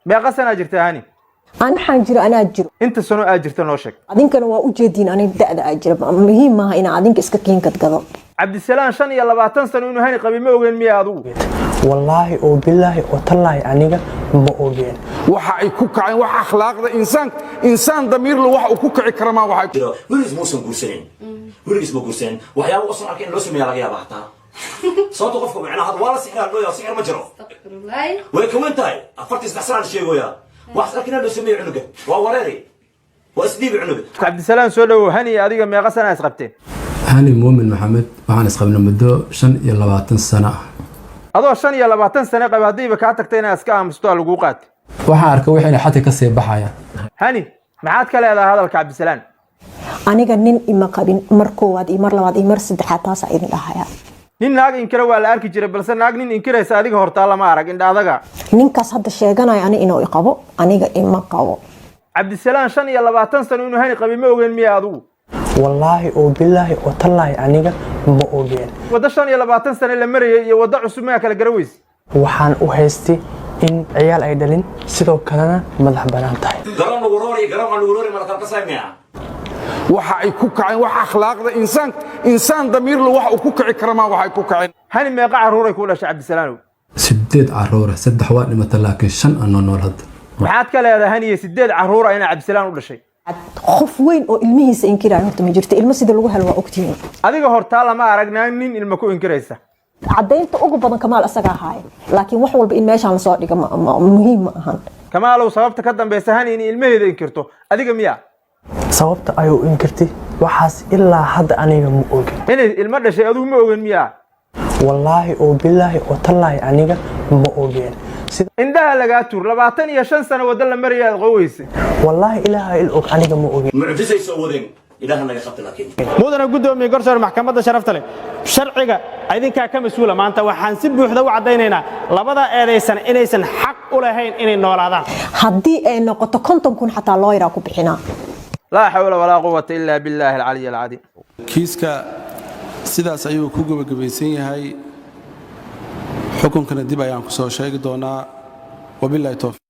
meeqa sana jirta hani أنا حنجر أنا أجر inta sano aad jirta noo sheeg أدين كانوا وجدين أنا بدأ أجر مهم ما هنا أدين كإسكاكين كتقضى cabdisalaan 25 sano inuu hani qabay ma ogeyn miyaa adigu والله وبالله وتالله أنيقا ما أوجين waxa ay ku kaceen wax akhlaaqda insaan damiir leh wax uu ku kici kara ma waxa jiro weligiis muusan guursanin weligiis ma guursanin waxyaabo u soo arkay in loo sameeyo laga yaabaa hataa sababta qofka macnaha had waa la sixir loo sixir ma jiro way ka weyn tahay afartii saddex sano sheegoya wax arkina loo sameeyo cunuga waa wareeri waa isdiib cunuga cabdisalaan soo dhawow hani adiga meeqa sana is qabteen hani muumin maxamed waxaan isqabnay muddo 25 sano adoo 25 sano qaba hadiiba ka tagtay inaad iska aamusto lagu qaatay waxaan arkay wixii xataa ka sii baxaya hani maxaad ka leedahay hadalka cabdisalaan aniga nin ima qabin mar koowaad iyo mar labaad iyo mar saddexaad taas ay idin dhahaya nin naag inkira waa la arki jiray balse naag nin inkiraysa adiga horta lama arag indha adaga ninkaas hadda sheeganaya ani inuu qabo aniga ima qabo cabdisalaan 25 sano inuu hani qabay ma ogeyn miyaa adigu والله وبالله وتالله أنيقا ما أوجين wada 25 sano la marayay iyo wada cusub ma kala garaweys waxaan u haystay in ciyaal ay dhalin sidoo kalena madax banaan tahay garan ugu roori marka ka sameeyaa waxa ay ku kaceen wax akhlaaqda insaan damiir leh wax uu ku kici kara ma waxa ay ku kaceen hani meeqa caruur ay ku dhashay cabdisalaan 8 caruur 3 waa dhimata laakiin 5 aan nool hadda maxaad ka leedahay hani 8 caruur ay cabdisalaan u dhashay qof weyn oo ilmihiisa inkiraayo horta ma jirto ilmo sida lagu helo waa ogtiin adiga horta lama aragnaa nin ilmo ku inkiraysa cadaynta ugu badan kamaal asaga ahaay laakiin wax walba in meeshaan la soo dhigo muhiim ma ahan kamaalow sababta ka dambaysa hani in ilmaheeda inkirto adiga miya sababta ayuu inkirtay waxaas ilaa hadda aniga ma ogin inay ilmo dhashay adigu ma ogeyn miya wallaahi oo billaahi oo tallaahi aniga ma ogin indhaha laga tuur 25 sano wada la mariyay qoweyse wallaahi ilaahay il og aniga ma ogin mucjisay soo wadeen ilaaha naga qabta laakiin mudana gudoomiye garsoor maxkamadda sharafta leh sharciga idinka ka mas'uula maanta waxaan si buuxda u cadeynaynaa labada eedeysan inaysan xaq u lahayn inay noolaadaan haddii ay noqoto 50 kun xataa loo yaraa ku bixinaa laa xawla walaa quwwata illa billahi al-ali al-azim kiiska sidaas ayuu ku gabagabeysan yahay xukunkana dib ayaan ku soo sheegi doonaa wabillahi tawfiiq